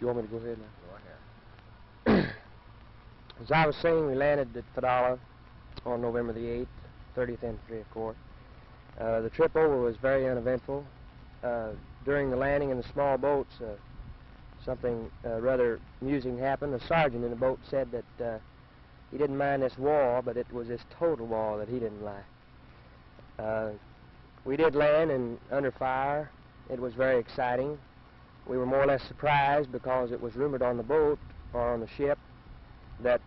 You want me to go ahead now? Go ahead. As I was saying, we landed at Fadala on November the 8th, 30th Infantry, of course. The trip over was very uneventful. During the landing in the small boats, something rather amusing happened. A sergeant in the boat said that he didn't mind this wall, but it was this total wall that he didn't like. We did land and under fire. It was very exciting. We were more or less surprised because it was rumored on the boat or on the ship that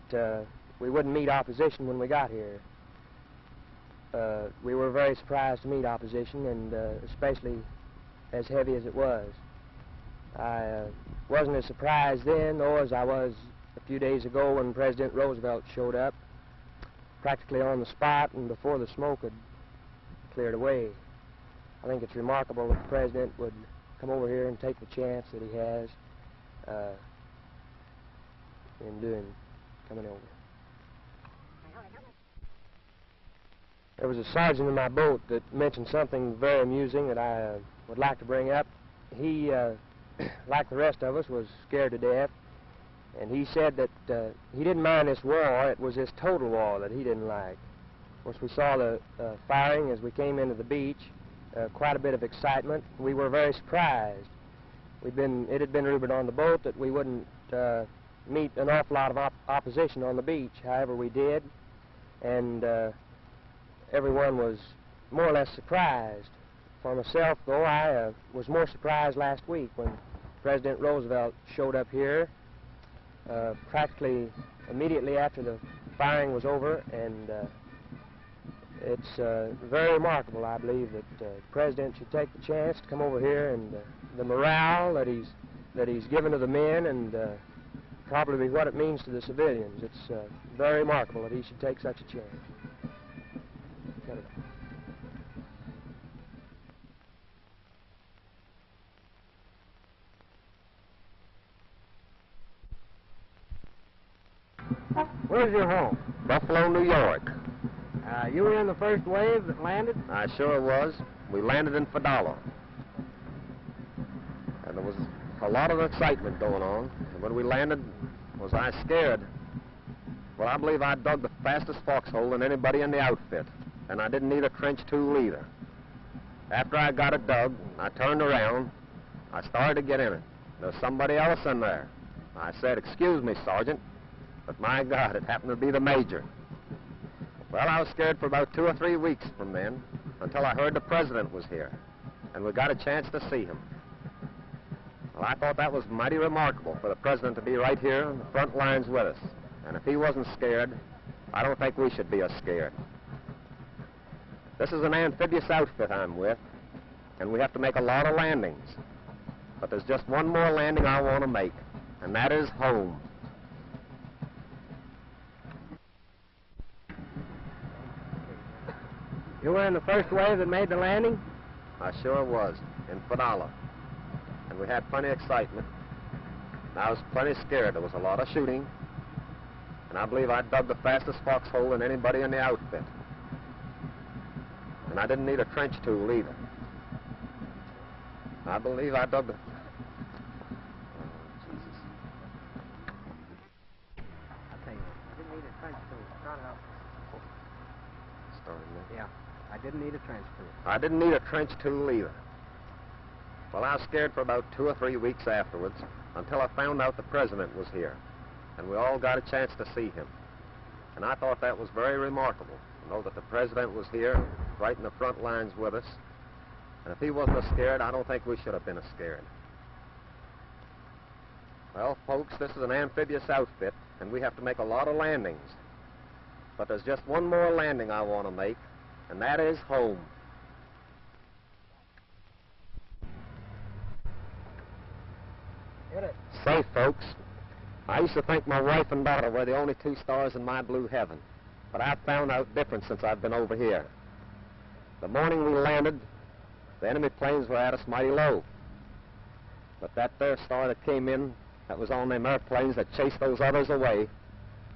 we wouldn't meet opposition when we got here. We were very surprised to meet opposition, and especially as heavy as it was. I wasn't as surprised then, though, as I was a few days ago when President Roosevelt showed up, practically on the spot and before the smoke had cleared away. I think it's remarkable that the President would come over here and take the chance that he has in coming over. There was a sergeant in my boat that mentioned something very amusing that I would like to bring up. He, like the rest of us, was scared to death, and he said that he didn't mind this wall. It was this total wall that he didn't like. Of course, we saw the firing as we came into the beach, quite a bit of excitement. We were very surprised. It had been rumored on the boat that we wouldn't meet an awful lot of opposition on the beach. However, we did, and everyone was more or less surprised. For myself, though, I was more surprised last week when President Roosevelt showed up here practically immediately after the firing was over, and it's very remarkable, I believe, that the President should take the chance to come over here, and the morale that he's given to the men, and probably what it means to the civilians. It's very remarkable that he should take such a chance. Cut it off. Where's your home? Buffalo, New York. You were in the first wave that landed? I sure was. We landed in Fadala. And there was a lot of excitement going on. And when we landed, was I scared? Well, I believe I dug the fastest foxhole than anybody in the outfit. And I didn't need a trench tool either. After I got it dug, I turned around. I started to get in it. There was somebody else in there. I said, "Excuse me, Sergeant." But my God, it happened to be the Major. Well, I was scared for about 2 or 3 weeks from then, until I heard the President was here, and we got a chance to see him. Well, I thought that was mighty remarkable for the President to be right here on the front lines with us. And if he wasn't scared, I don't think we should be as scared. This is an amphibious outfit I'm with, and we have to make a lot of landings. But there's just one more landing I want to make, and that is home. You were in the first wave that made the landing? I sure was, in Fadala. And we had plenty of excitement. And I was plenty scared. There was a lot of shooting. And I believe I dug the fastest foxhole than anybody in the outfit. And I didn't need a trench tool either. I believe I dug the... I'll tell you, I didn't need a trench tool. Start it off. Starting there. Yeah, I didn't need a trench tool. I didn't need a trench tool either. Well, I was scared for about 2 or 3 weeks afterwards, until I found out the President was here, and we all got a chance to see him. And I thought that was very remarkable, to know that the President was here, right in the front lines with us. And if he wasn't scared, I don't think we should have been scared. Well, folks, this is an amphibious outfit, and we have to make a lot of landings. But there's just one more landing I want to make, and that is home. Say, folks, I used to think my wife and daughter were the only 2 stars in my blue heaven, but I've found out different since I've been over here. The morning we landed, the enemy planes were at us mighty low. But that there star that came in, that was on them airplanes that chased those others away,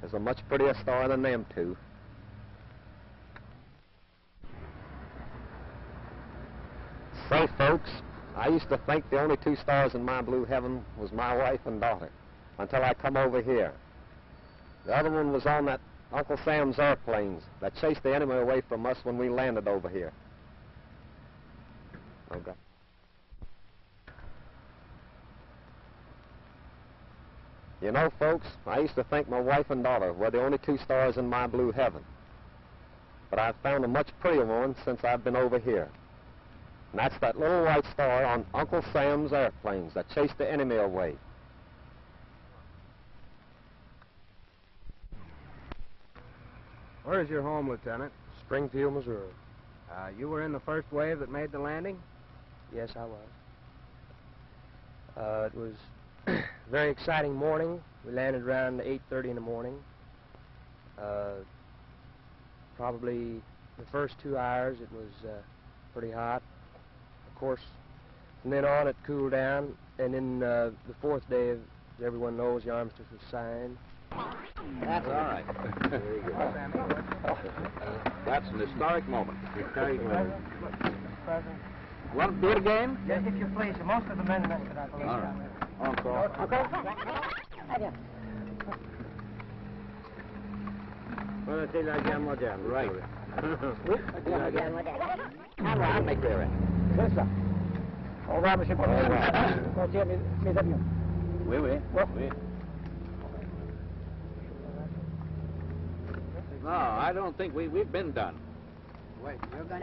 is a much prettier star than them 2. Say, folks, I used to think the only two stars in my blue heaven was my wife and daughter, until I come over here. The other one was on that Uncle Sam's airplanes that chased the enemy away from us when we landed over here. Okay. You know, folks, I used to think my wife and daughter were the only two stars in my blue heaven. But I've found a much prettier one since I've been over here. And that's that little white star on Uncle Sam's airplanes that chased the enemy away. Where is your home, Lieutenant? Springfield, Missouri. You were in the first wave that made the landing? Yes, I was. It was a very exciting morning. We landed around 8:30 in the morning. Probably the first 2 hours it was pretty hot. Of course, from then on it cooled down, and then the fourth day, as everyone knows, the armistice was signed. That's all right. There you go. That's an historic moment. Want to do it again? Yes, if you please. Most of the men missed it, I believe. All right. Encore. C'est la guerre moderne. Right. I'll make the arrest. C'est ça. Au revoir, monsieur Poignée. Contiens mes avions. Oui, oui. Oui. No, I don't think we've been done. Wait, you're done?